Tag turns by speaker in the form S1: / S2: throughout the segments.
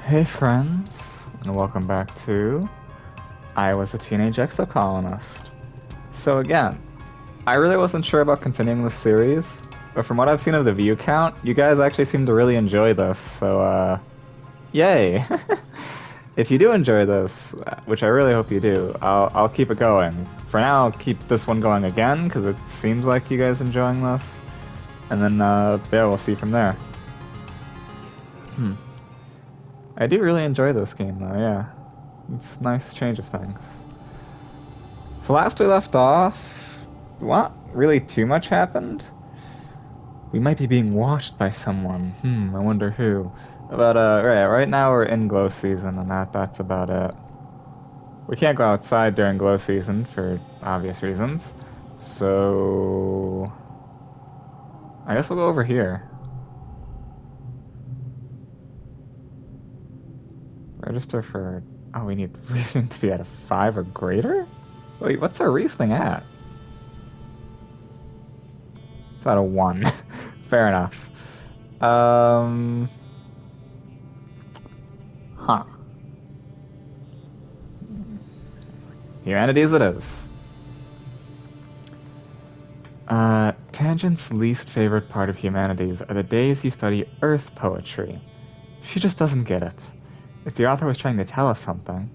S1: Hey friends, and welcome back to I Was a Teenage Exocolonist. So again, I really wasn't sure about continuing this series, but from what I've seen of the view count, you guys actually seem to really enjoy this, so yay! If you do enjoy this, which I really hope you do, I'll keep it going. For now, I'll keep this one going again, because it seems like you guys enjoying this, and then yeah, we'll see from there. I do really enjoy this game though, yeah. It's a nice change of things. So last we left off, not really too much happened. We might be being watched by someone. I wonder who. But right now we're in glow season and that's about it. We can't go outside during glow season for obvious reasons. So I guess we'll go over here. Register for... Oh, we need reasoning to be at a 5 or greater? Wait, what's our reasoning at? It's at a 1. Fair enough. Huh. Humanities it is. Tangent's least favorite part of humanities are the days you study Earth poetry. She just doesn't get it. If the author was trying to tell us something,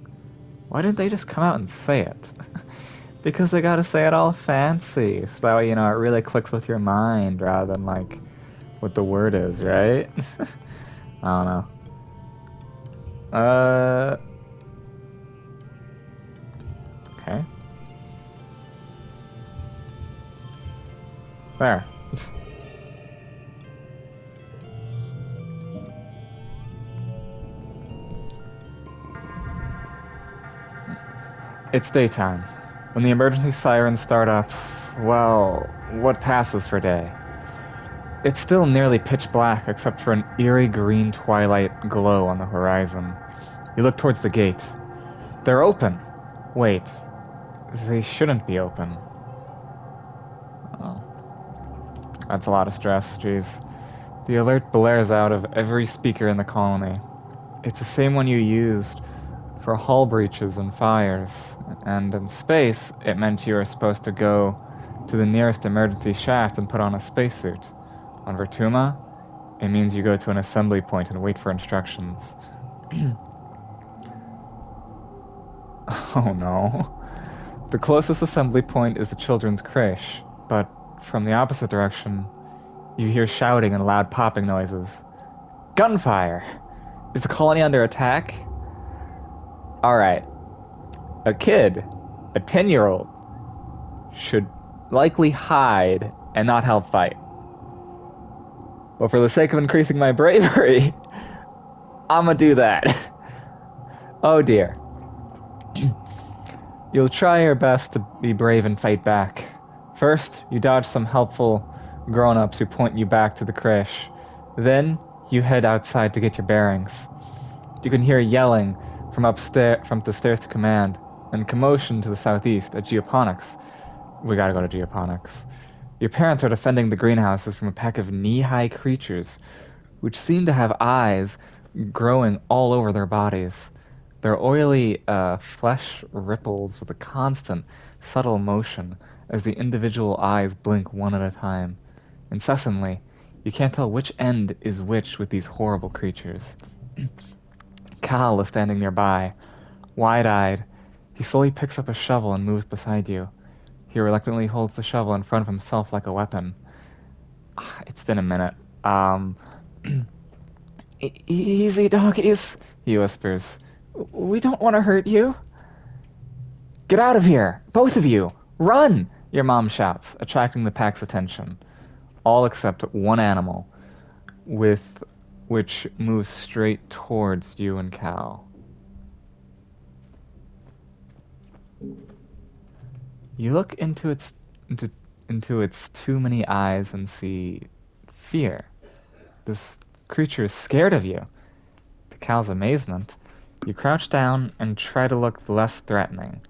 S1: why didn't they just come out and say it? Because they gotta say it all fancy, so that way, you know, it really clicks with your mind rather than, like, what the word is, right? I don't know. Okay. There. It's daytime. When the emergency sirens start up, well, what passes for day? It's still nearly pitch black except for an eerie green twilight glow on the horizon. You look towards the gate. They're open. Wait, they shouldn't be open. Oh, that's a lot of stress, jeez. The alert blares out of every speaker in the colony. It's the same one you used for hull breaches and fires, and in space, it meant you were supposed to go to the nearest emergency shaft and put on a spacesuit. On Vertuma, it means you go to an assembly point and wait for instructions. Oh no. The closest assembly point is the children's creche, but from the opposite direction, you hear shouting and loud popping noises. Gunfire! Is the colony under attack? Alright. A kid, a 10-year-old, should likely hide and not help fight. But for the sake of increasing my bravery, I'ma do that. Oh dear. You'll try your best to be brave and fight back. First, you dodge some helpful grown-ups who point you back to the creche. Then, you head outside to get your bearings. You can hear yelling from the stairs to command, and commotion to the southeast at geoponics. We gotta go to geoponics. Your parents are defending the greenhouses from a pack of knee-high creatures, which seem to have eyes growing all over their bodies. Their oily flesh ripples with a constant, subtle motion as the individual eyes blink one at a time. Incessantly, you can't tell which end is which with these horrible creatures. Cal is standing nearby, wide-eyed. He slowly picks up a shovel and moves beside you. He reluctantly holds the shovel in front of himself like a weapon. It's been a minute. Easy, doggies, he whispers. We don't want to hurt you. Get out of here, both of you! Run! Your mom shouts, attracting the pack's attention. All except one animal, which moves straight towards you and Cal. You look into its too many eyes and see fear. This creature is scared of you. To Cal's amazement, you crouch down and try to look less threatening,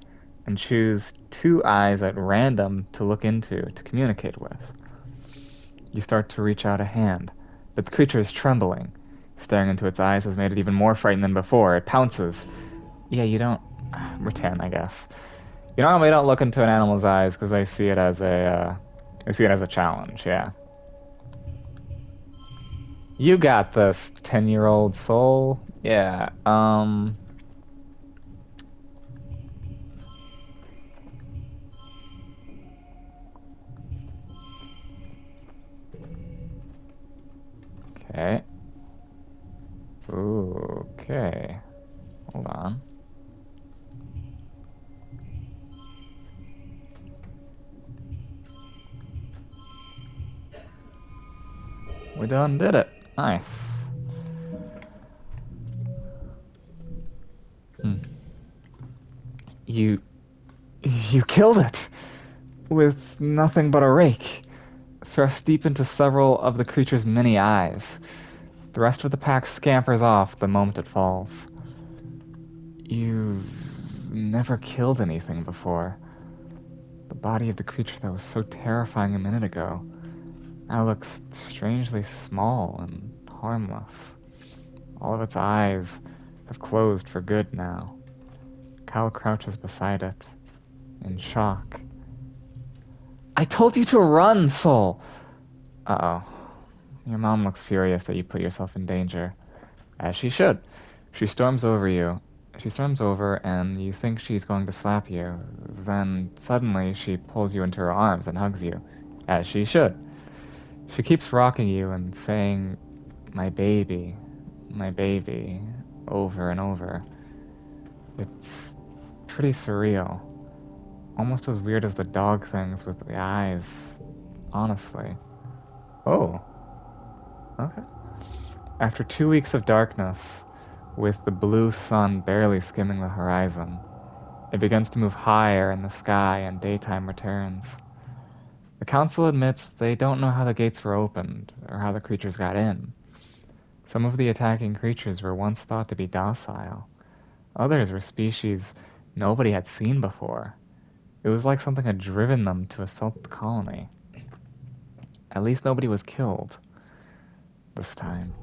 S1: and choose two eyes at random to look into to communicate with. You start to reach out a hand, but the creature is trembling. Staring into its eyes has made it even more frightened than before. It pounces. Yeah, you don't... Pretend, I guess. You normally don't look into an animal's eyes because they see it as a challenge, yeah. You got this, 10-year-old soul. Yeah, okay. Ooh, okay. Hold on. We done did it. Nice. Hmm. You... You killed it! With nothing but a rake. Thrust deep into several of the creature's many eyes. The rest of the pack scampers off the moment it falls. You've never killed anything before. The body of the creature that was so terrifying a minute ago now looks strangely small and harmless. All of its eyes have closed for good now. Cal crouches beside it, in shock. I told you to run, Soul! Uh-oh. Your mom looks furious that you put yourself in danger. As she should. She storms over you. She storms over and you think she's going to slap you. Then suddenly she pulls you into her arms and hugs you. As she should. She keeps rocking you and saying, my baby, over and over. It's pretty surreal. Almost as weird as the dog things with the eyes. Honestly. Oh. Okay. After 2 weeks of darkness, with the blue sun barely skimming the horizon, it begins to move higher in the sky and daytime returns. The council admits they don't know how the gates were opened, or how the creatures got in. Some of the attacking creatures were once thought to be docile. Others were species nobody had seen before. It was like something had driven them to assault the colony. At least nobody was killed. This time.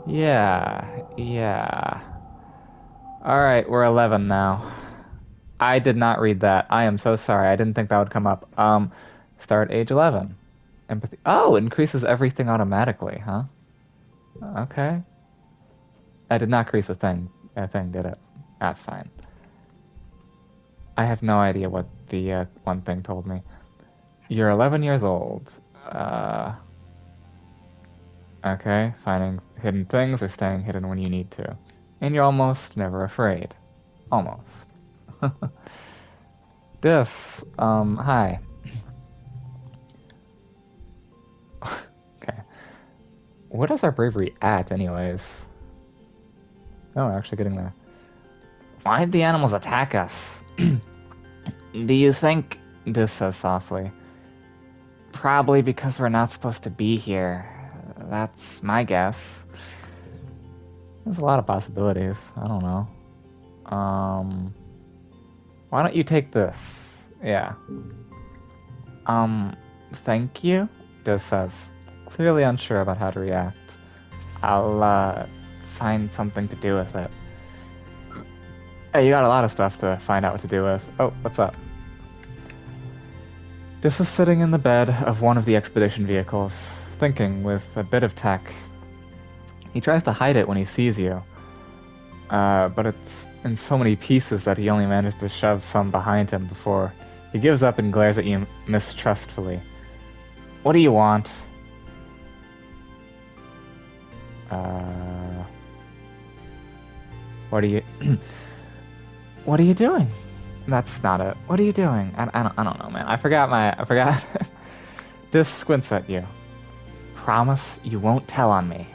S1: Yeah. Alright, we're 11 now. I did not read that. I am so sorry. I didn't think that would come up. Start age 11. Empathy. Oh, it increases everything automatically, huh? Okay. I did not increase a thing, did it? That's fine. I have no idea what the one thing told me. You're 11 years old. Okay, finding hidden things or staying hidden when you need to. And you're almost never afraid. Almost. Hi. Okay. What is our bravery at, anyways? Oh, we're actually getting there. Why'd the animals attack us? Do you think... This says softly. Probably because we're not supposed to be here. That's my guess. There's a lot of possibilities. I don't know. Why don't you take this? Yeah. Thank you? This says, clearly unsure about how to react. I'll, find something to do with it. Hey, you got a lot of stuff to find out what to do with. Oh, what's up? This is sitting in the bed of one of the expedition vehicles, thinking with a bit of tech. He tries to hide it when he sees you, but it's in so many pieces that he only manages to shove some behind him before he gives up and glares at you mistrustfully. What do you want? What are you... What are you doing? That's not it. What are you doing? I don't know, man. I forgot. This squints at you. Promise you won't tell on me.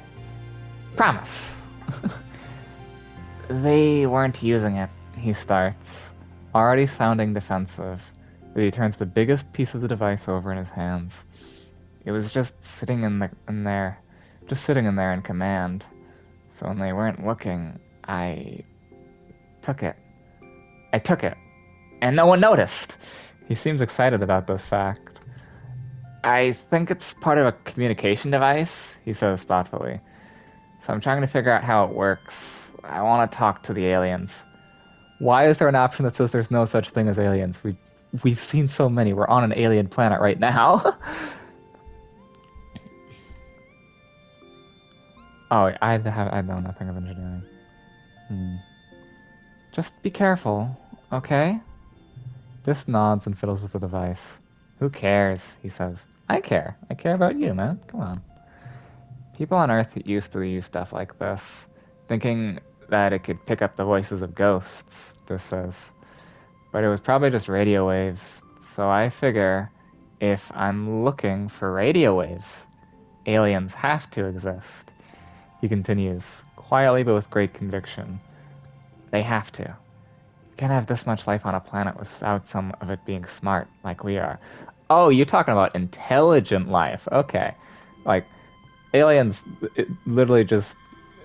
S1: Promise. They weren't using it, he starts, already sounding defensive, but he turns the biggest piece of the device over in his hands. It was just sitting in there in command. So when they weren't looking, I took it. And no one noticed. He seems excited about this fact. I think it's part of a communication device, he says thoughtfully. So I'm trying to figure out how it works. I want to talk to the aliens. Why is there an option that says there's no such thing as aliens? We've seen so many. We're on an alien planet right now. Oh, I know nothing of engineering. Just be careful, okay? This nods and fiddles with the device. Who cares? He says. I care. I care about you, man. Come on. People on Earth used to use stuff like this, thinking that it could pick up the voices of ghosts, this says. But it was probably just radio waves. So I figure if I'm looking for radio waves, aliens have to exist. He continues, quietly but with great conviction. They have to. You can't have this much life on a planet without some of it being smart, like we are. Oh, you're talking about intelligent life. Okay. Like, aliens, literally just...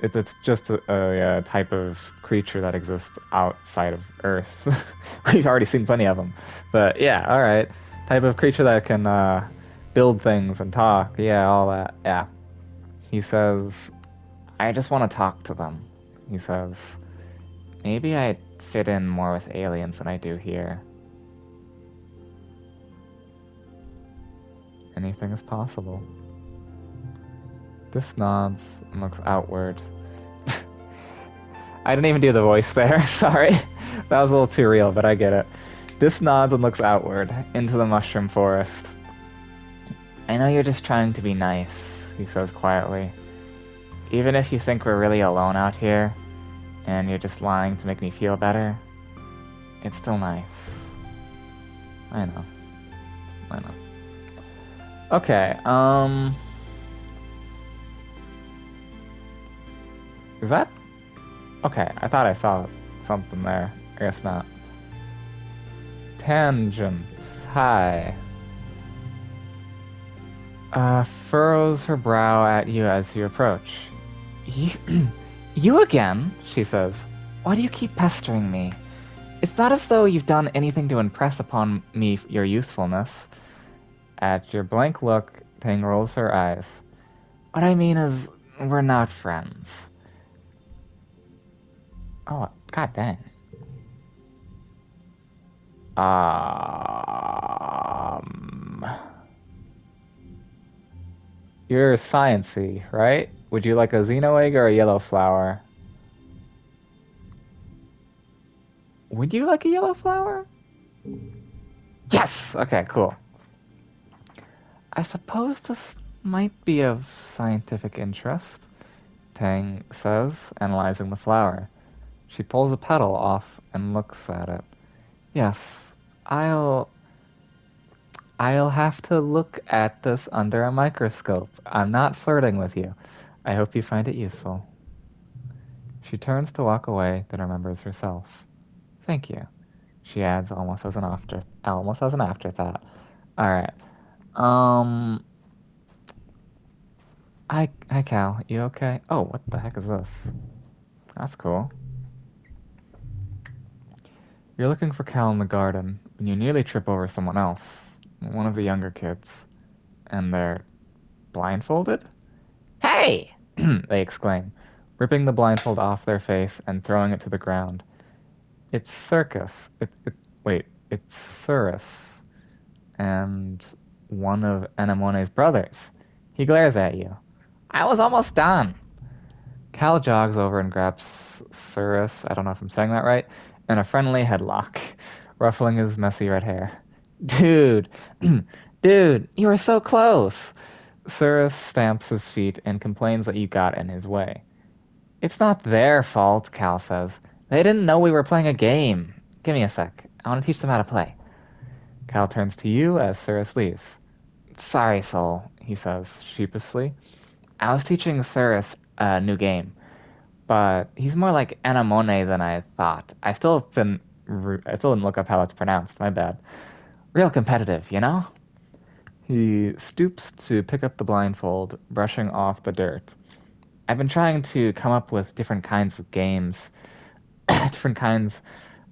S1: It's just a type of creature that exists outside of Earth. We've already seen plenty of them. But yeah, alright. Type of creature that can build things and talk. Yeah, all that. Yeah. He says, I just want to talk to them. He says, maybe I fit in more with aliens than I do here. Anything is possible. This nods and looks outward. I didn't even do the voice there, sorry. That was a little too real, but I get it. This nods and looks outward, into the mushroom forest. I know you're just trying to be nice, he says quietly. Even if you think we're really alone out here, and you're just lying to make me feel better, it's still nice. I know. Okay, is that... Okay, I thought I saw something there. I guess not. Tangents. Hi. Furrows her brow at you as you approach. You again? She says. Why do you keep pestering me? It's not as though you've done anything to impress upon me your usefulness. At your blank look, Ping rolls her eyes. What I mean is, we're not friends. Oh, god dang. You're science-y, right? Would you like a Xeno egg or a yellow flower? Would you like a yellow flower? Yes! Okay, cool. I suppose this might be of scientific interest, Tang says, analyzing the flower. She pulls a petal off and looks at it. Yes, I'll have to look at this under a microscope. I'm not flirting with you. I hope you find it useful. She turns to walk away, then remembers herself. Thank you, she adds almost as an afterthought. Alright. Hi Cal, you okay? Oh, what the heck is this? That's cool. You're looking for Cal in the garden when you nearly trip over someone else, one of the younger kids, and they're blindfolded? Hey! They exclaim, ripping the blindfold off their face and throwing it to the ground. It's Circus. It's Cirrus. And one of Anemone's brothers. He glares at you. I was almost done. Cal jogs over and grabs Cirrus, I don't know if I'm saying that right, in a friendly headlock, ruffling his messy red hair. Dude, you were so close. Cirrus stamps his feet and complains that you got in his way. It's not their fault, Cal says. They didn't know we were playing a game. Give me a sec. I want to teach them how to play. Cal turns to you as Cirrus leaves. Sorry, Soul, he says sheepishly. I was teaching Cirrus a new game, but he's more like Anemone than I thought. I still didn't look up how it's pronounced, my bad. Real competitive, you know? He stoops to pick up the blindfold, brushing off the dirt. I've been trying to come up with different kinds of games. Different kinds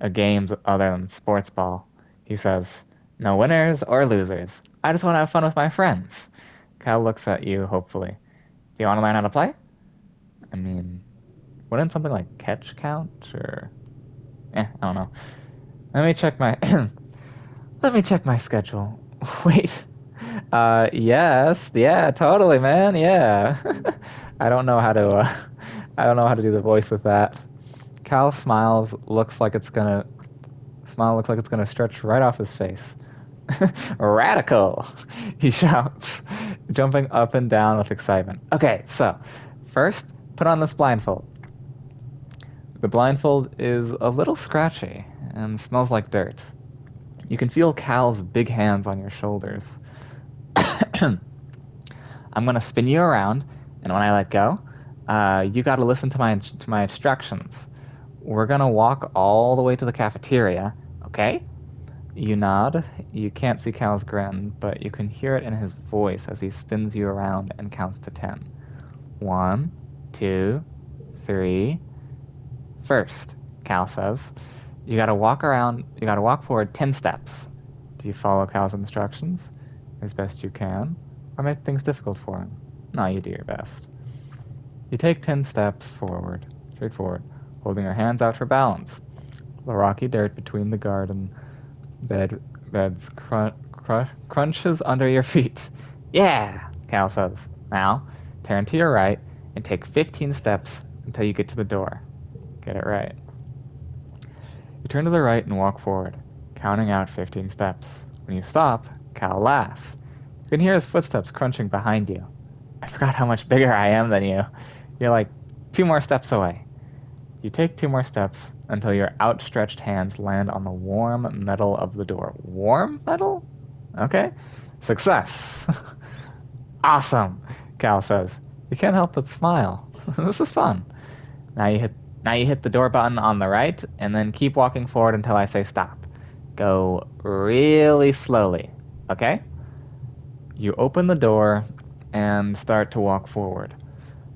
S1: of games other than sports ball, he says. No winners or losers. I just want to have fun with my friends. Cal looks at you hopefully. Do you want to learn how to play? I mean, wouldn't something like catch count? Or, I don't know. Let me check my let me check my schedule. Wait. Yes. Yeah, totally, man. Yeah. I don't know how to I don't know how to do the voice with that. Cal smiles, smile looks like it's gonna stretch right off his face. Radical, he shouts, jumping up and down with excitement. Okay, so first, put on this blindfold. The blindfold is a little scratchy and smells like dirt. You can feel Cal's big hands on your shoulders. I'm gonna spin you around, and when I let go, you gotta listen to my instructions. We're gonna walk all the way to the cafeteria, okay? You nod. You can't see Cal's grin, but you can hear it in his voice as he spins you around and counts to 10. 1, 2, 3. First, Cal says, you gotta walk forward 10 steps. Do you follow Cal's instructions as best you can, or make things difficult for him? No, you do your best. You take 10 steps straight forward, holding your hands out for balance. The rocky dirt between the garden beds crunches under your feet. Yeah, Cal says. Now, turn to your right and take 15 steps until you get to the door. Get it right. You turn to the right and walk forward, counting out 15 steps. When you stop, Cal laughs. You can hear his footsteps crunching behind you. I forgot how much bigger I am than you. You're like 2 more steps away. You take 2 more steps until your outstretched hands land on the warm metal of the door. Warm metal? Okay. Success. Awesome, Cal says. You can't help but smile. This is fun. Now you hit the door button on the right, and then keep walking forward until I say stop. Go really slowly, okay? You open the door and start to walk forward.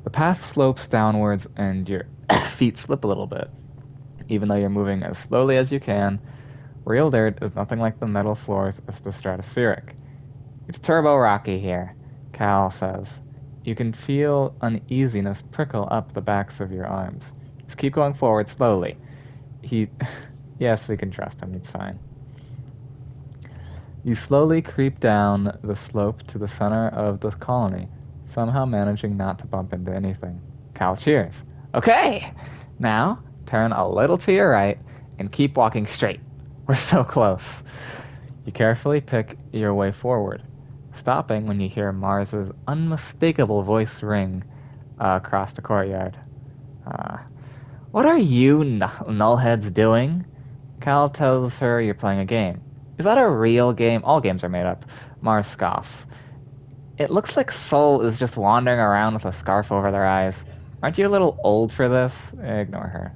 S1: The path slopes downwards and your feet slip a little bit. Even though you're moving as slowly as you can, real dirt is nothing like the metal floors of the stratospheric. It's turbo rocky here, Cal says. You can feel uneasiness prickle up the backs of your arms. Just keep going forward slowly. Yes, we can trust him, it's fine. You slowly creep down the slope to the center of the colony, somehow managing not to bump into anything. Cal cheers. Okay! Now, turn a little to your right and keep walking straight. We're so close. You carefully pick your way forward, stopping when you hear Mars's unmistakable voice ring across the courtyard. What are you nullheads doing? Cal tells her you're playing a game. Is that a real game? All games are made up. Mars scoffs. It looks like Sol is just wandering around with a scarf over their eyes. Aren't you a little old for this? Ignore her.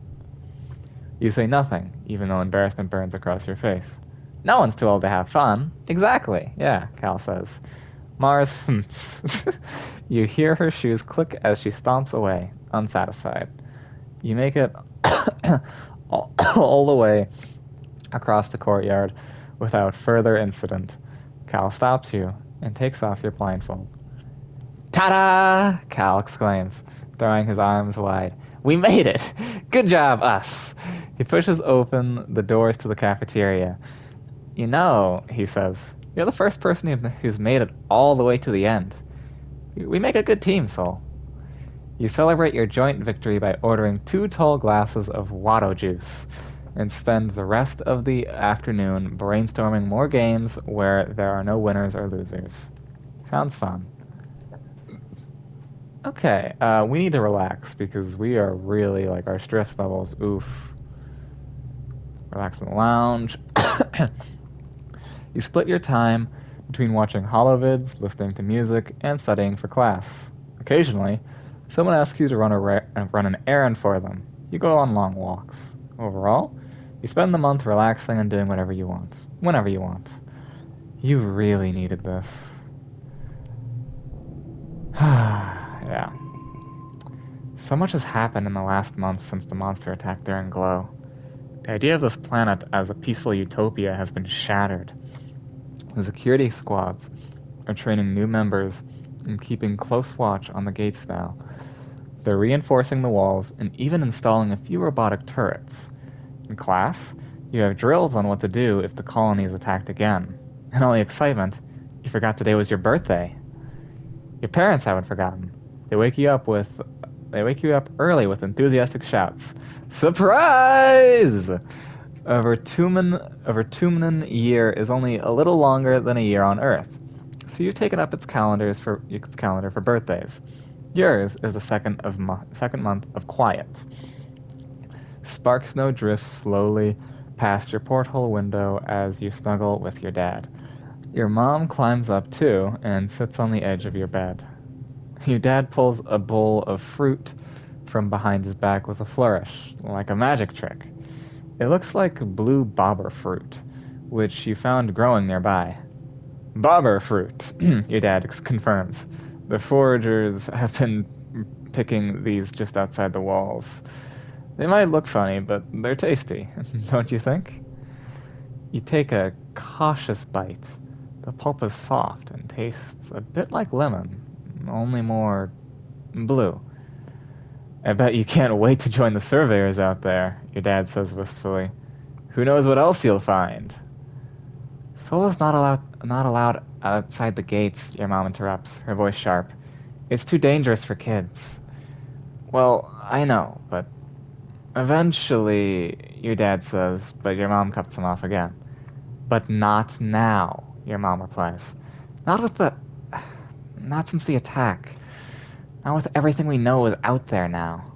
S1: You say nothing, even though embarrassment burns across your face. No one's too old to have fun. Exactly. Yeah, Cal says. Mars, You hear her shoes click as she stomps away, unsatisfied. You make it all the way across the courtyard without further incident. Cal stops you and takes off your blindfold. Ta-da! Cal exclaims, throwing his arms wide. We made it! Good job, us! He pushes open the doors to the cafeteria. You know, he says, you're the first person who's made it all the way to the end. We make a good team, Sol. You celebrate your joint victory by ordering 2 tall glasses of Watto juice and spend the rest of the afternoon brainstorming more games where there are no winners or losers. Sounds fun. Okay, we need to relax because we are really, like, our stress levels, oof. Relax in the lounge. You split your time between watching holovids, listening to music, and studying for class. Occasionally, someone asks you to run an errand for them. You go on long walks. Overall, you spend the month relaxing and doing whatever you want, whenever you want. You really needed this. Yeah. So much has happened in the last month since the monster attack during Glow. The idea of this planet as a peaceful utopia has been shattered. The security squads are training new members and keeping close watch on the gates now. They're reinforcing the walls and even installing a few robotic turrets. In class, you have drills on what to do if the colony is attacked again. In all the excitement, you forgot today was your birthday. Your parents haven't forgotten. They wake you up early with enthusiastic shouts. Surprise! A Vertumen year is only a little longer than a year on Earth, so you've taken up its calendar for birthdays. Yours is the second month of quiet. Spark snow drifts slowly past your porthole window as you snuggle with your dad. Your mom climbs up too and sits on the edge of your bed. Your dad pulls a bowl of fruit from behind his back with a flourish, like a magic trick. It looks like blue bobber fruit, which you found growing nearby. Bobber fruit, your dad confirms. The foragers have been picking these just outside the walls. They might look funny, but they're tasty, don't you think? You take a cautious bite. The pulp is soft and tastes a bit like lemon, only more blue. I bet you can't wait to join the surveyors out there, your dad says wistfully. Who knows what else you'll find? Solo's not allowed outside the gates, your mom interrupts, her voice sharp. It's too dangerous for kids. Well, I know, but eventually, your dad says, but your mom cuts him off again. But not now, your mom replies. Not since the attack. Not with everything we know is out there now.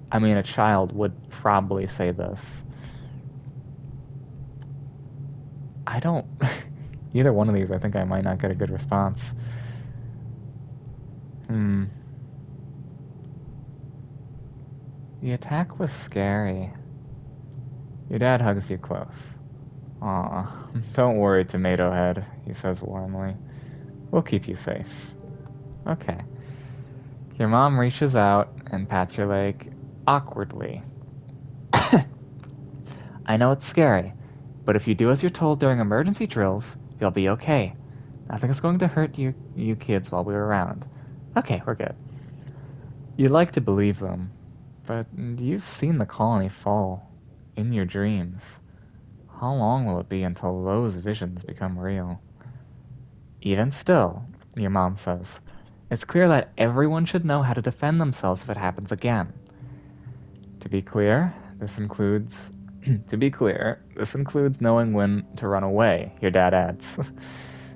S1: I mean, a child would probably say this. I don't... Either one of these, I think I might not get a good response. The attack was scary. Your dad hugs you close. Aw, don't worry, Tomato Head, he says warmly. We'll keep you safe. Okay. Your mom reaches out and pats your leg awkwardly. I know it's scary, but if you do as you're told during emergency drills, you'll be okay. Nothing is going to hurt you kids while we're around. Okay, we're good. You like to believe them, but you've seen the colony fall in your dreams. How long will it be until those visions become real? Even still, your mom says, it's clear that everyone should know how to defend themselves if it happens again. To be clear, this includes knowing when to run away, your dad adds.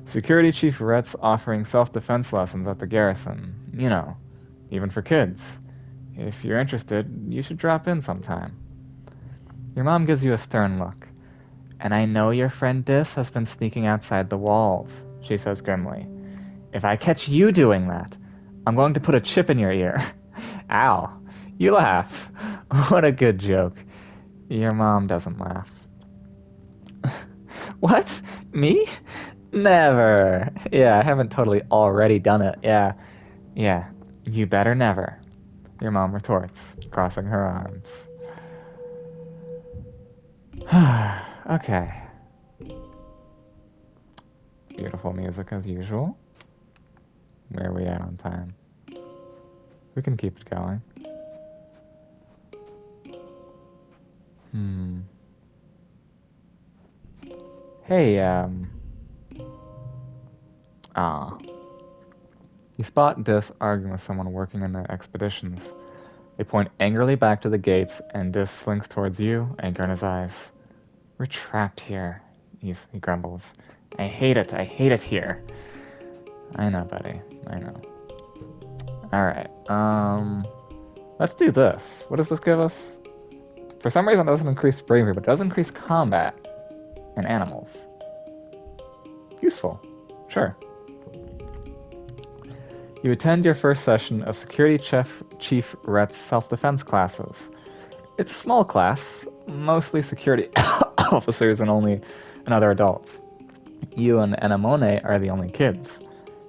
S1: Security Chief Rhett's offering self-defense lessons at the garrison. You know, even for kids. If you're interested, you should drop in sometime. Your mom gives you a stern look. And I know your friend Dis has been sneaking outside the walls, she says grimly. If I catch you doing that, I'm going to put a chip in your ear. Ow. You laugh. What a good joke. Your mom doesn't laugh. What? Me? Never. Yeah, I haven't totally already done it. Yeah. You better never. Your mom retorts, crossing her arms. Okay. Beautiful music as usual. Where are we at on time? We can keep it going. Hey, You spot Dis arguing with someone working in their expeditions. They point angrily back to the gates, and Dis slinks towards you, anger in his eyes. We're trapped here, he grumbles. I hate it here. I know, buddy, I know. Alright, let's do this. What does this give us? For some reason it doesn't increase bravery, but it does increase combat and animals. Useful, sure. You attend your first session of Security Chief Rhett's self-defense classes. It's a small class, mostly security officers and other adults. You and Anemone are the only kids.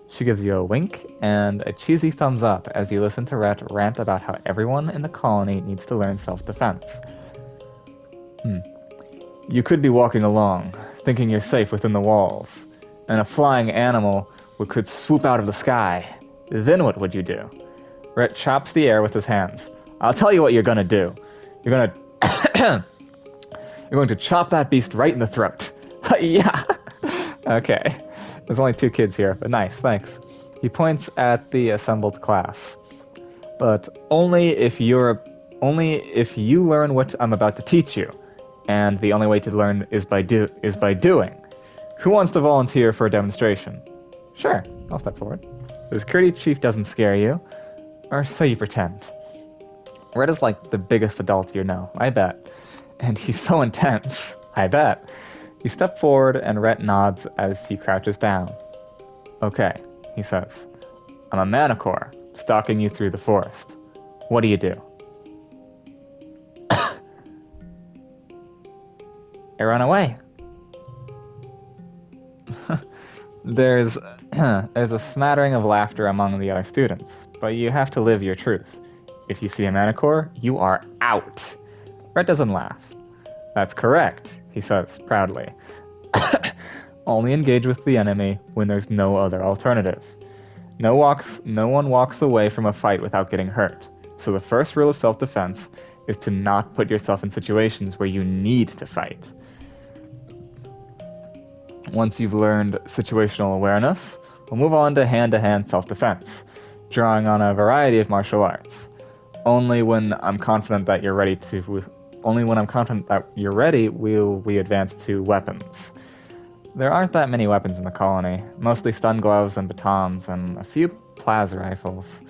S1: She gives you a wink and a cheesy thumbs up as you listen to Rhett rant about how everyone in the colony needs to learn self-defense. You could be walking along, thinking you're safe within the walls, and a flying animal could swoop out of the sky. Then what would you do? Rhett chops the air with his hands. I'll tell you what you're gonna do. You're gonna... You're going to chop that beast right in the throat. Yeah. Okay. There's only 2 kids here, but nice, thanks. He points at the assembled class. But only if you learn what I'm about to teach you. And the only way to learn is by doing. Who wants to volunteer for a demonstration? Sure, I'll step forward. The security chief doesn't scare you, or so you pretend. Red is like the biggest adult you know, I bet. And he's so intense, I bet. You step forward and Rhett nods as he crouches down. Okay, he says. I'm a manicore, stalking you through the forest. What do you do? I run away. There's a smattering of laughter among the other students, but you have to live your truth. If you see a manicore, you are out. Rhett doesn't laugh. That's correct, he says proudly. Only engage with the enemy when there's no other alternative. No one walks away from a fight without getting hurt. So the first rule of self-defense is to not put yourself in situations where you need to fight. Once you've learned situational awareness, we'll move on to hand-to-hand self-defense, drawing on a variety of martial arts. Only when I'm confident that you're ready, will we advance to weapons. There aren't that many weapons in the colony, mostly stun gloves and batons, and a few plasma rifles.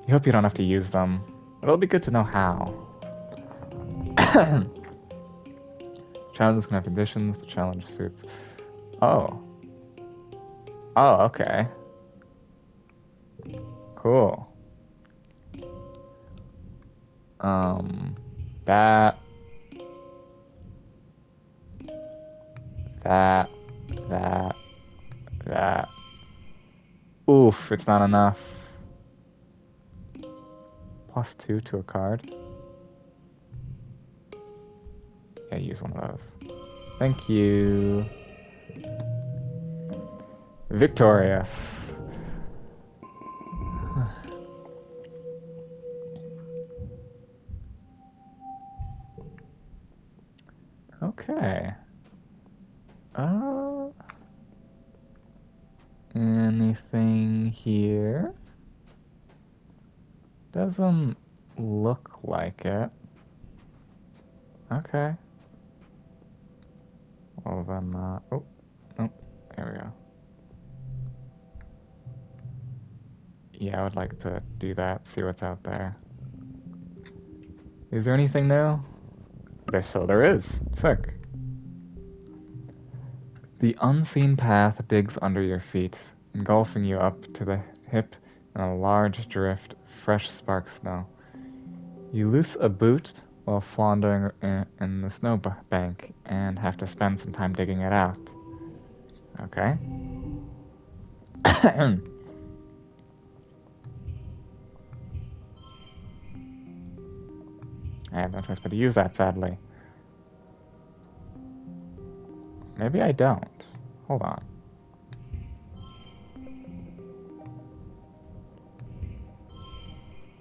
S1: You hope you don't have to use them, but it'll be good to know how. Challenges can have conditions, the challenge suits. Oh. Oh, okay. Cool. That. Oof, it's not enough. +2 to a card. Yeah, use one of those. Thank you. Victorious. Okay. Anything here? Doesn't look like it. Okay. Well then, oh, there we go. Yeah, I would like to do that, see what's out there. Is there anything new? There is. Sick. The unseen path digs under your feet, engulfing you up to the hip in a large drift, fresh spark snow. You loose a boot while floundering in the snow bank and have to spend some time digging it out. Okay. I have no choice but to use that, sadly. Maybe I don't. Hold on.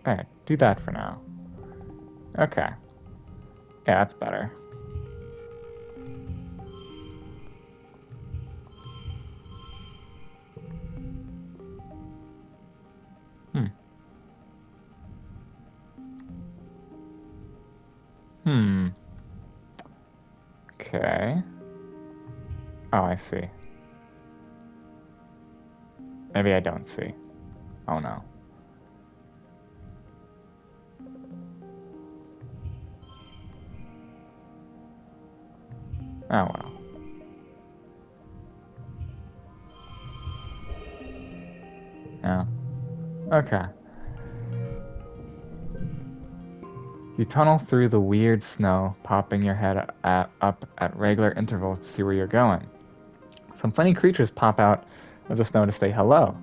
S1: Alright, do that for now. Okay. Yeah, that's better. Okay. Oh, I see. Maybe I don't see. Oh no. Oh well. Yeah. Okay. You tunnel through the weird snow, popping your head up at regular intervals to see where you're going. Some funny creatures pop out of the snow to say hello.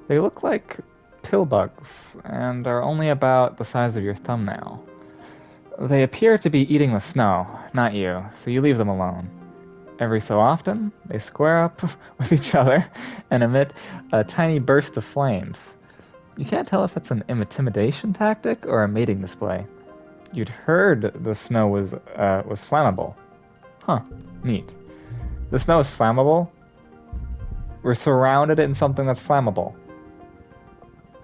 S1: They look like pill bugs and are only about the size of your thumbnail. They appear to be eating the snow, not you, so you leave them alone. Every so often, they square up with each other and emit a tiny burst of flames. You can't tell if it's an intimidation tactic or a mating display. You'd heard the snow was flammable. Huh, neat. The snow is flammable? We're surrounded in something that's flammable.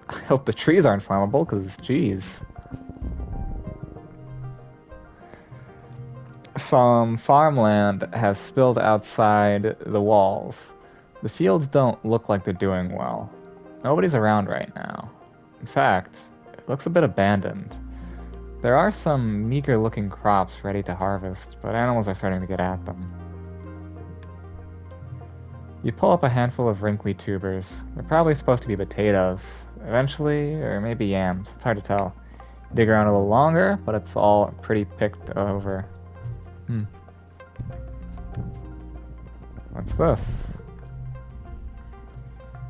S1: I hope the trees aren't flammable, because, geez. Some farmland has spilled outside the walls. The fields don't look like they're doing well. Nobody's around right now. In fact, it looks a bit abandoned. There are some meager-looking crops ready to harvest, but animals are starting to get at them. You pull up a handful of wrinkly tubers. They're probably supposed to be potatoes. Eventually, or maybe yams. It's hard to tell. You dig around a little longer, but it's all pretty picked over. What's this?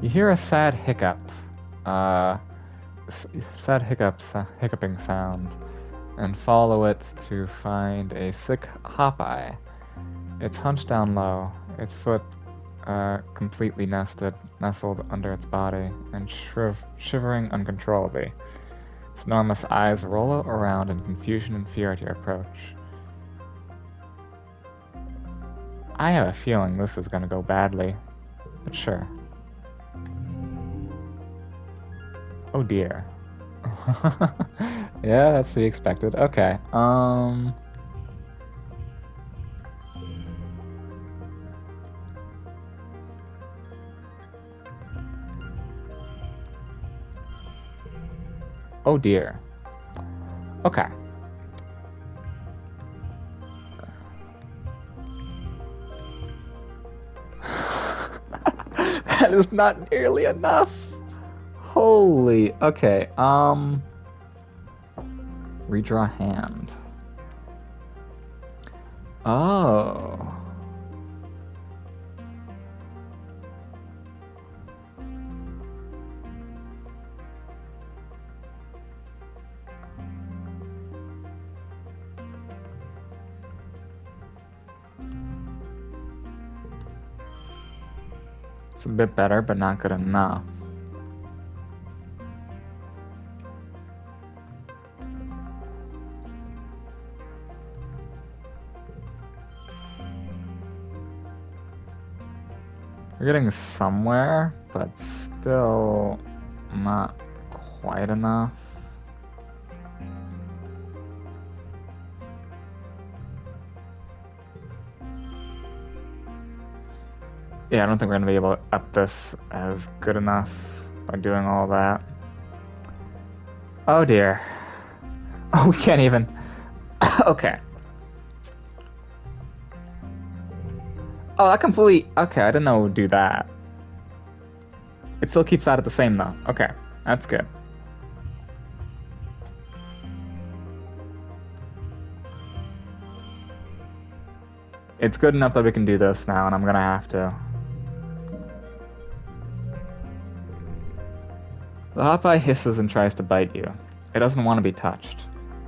S1: You hear a sad hiccup. Hiccuping sound. And follow it to find a sick hop-eye. It's hunched down low, its foot completely nestled under its body, and shivering uncontrollably. Its enormous eyes roll around in confusion and fear at your approach. I have a feeling this is gonna go badly, but sure. Oh dear. Yeah, that's to be expected. Okay, oh dear. Okay. That is not nearly enough. Holy. Okay. Redraw hand. Oh. It's a bit better, but not good enough. We're getting somewhere, but still not quite enough. Yeah, I don't think we're gonna be able to up this as good enough by doing all that. Oh dear. Oh, we can't even. Okay. Oh, that completely... Okay, I didn't know it would do that. It still keeps that at the same though. Okay, that's good. It's good enough that we can do this now, and I'm gonna have to. The hop-eye hisses and tries to bite you. It doesn't want to be touched.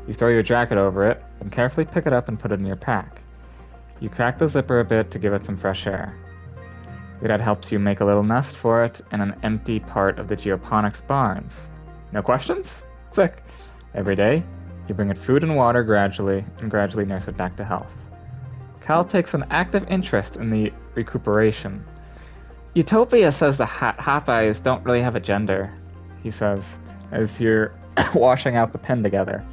S1: You throw your jacket over it, and carefully pick it up and put it in your pack. You crack the zipper a bit to give it some fresh air. Your dad helps you make a little nest for it in an empty part of the geoponics barns. No questions? Sick. Every day, you bring it food and water gradually, and gradually nurse it back to health. Cal takes an active interest in the recuperation. Utopia says the hop-eyes don't really have a gender, he says, as you're washing out the pen together.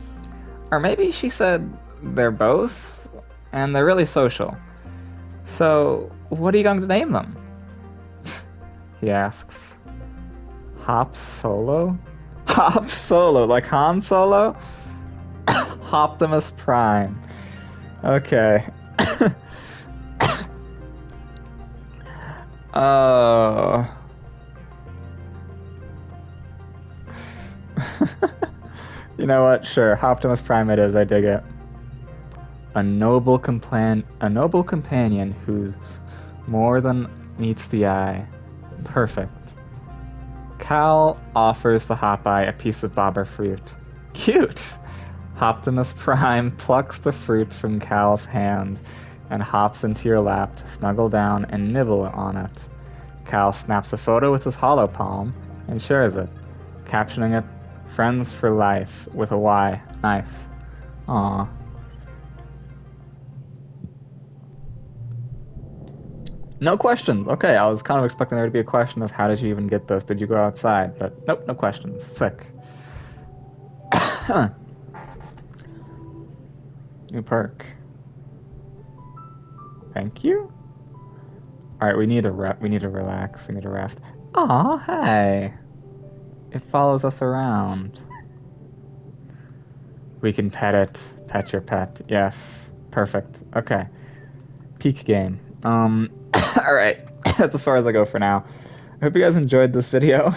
S1: Or maybe she said they're both, and they're really social. So, what are you going to name them? He asks. Hop Solo? Hop Solo, like Han Solo? Optimus Prime. Okay. Oh. You know what? Sure, Optimus Prime it is. I dig it. A noble companion who's more than meets the eye. Perfect. Cal offers the hop-eye a piece of bobber fruit. Cute. Optimus Prime plucks the fruit from Cal's hand and hops into your lap to snuggle down and nibble on it. Cal snaps a photo with his hollow palm and shares it, captioning it, "Friends for life," with a Y. Nice. Aww. No questions. Okay, I was kind of expecting there to be a question of how did you even get this? Did you go outside? But nope, no questions. Sick. New perk. Thank you. All right, we need to relax. We need to rest. Aw, hey. It follows us around. We can pet it. Pet your pet. Yes. Perfect. Okay. Peak game. All right. That's as far as I go for now. I hope you guys enjoyed this video.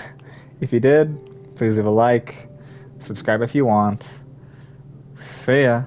S1: If you did, please leave a like. Subscribe if you want. See ya.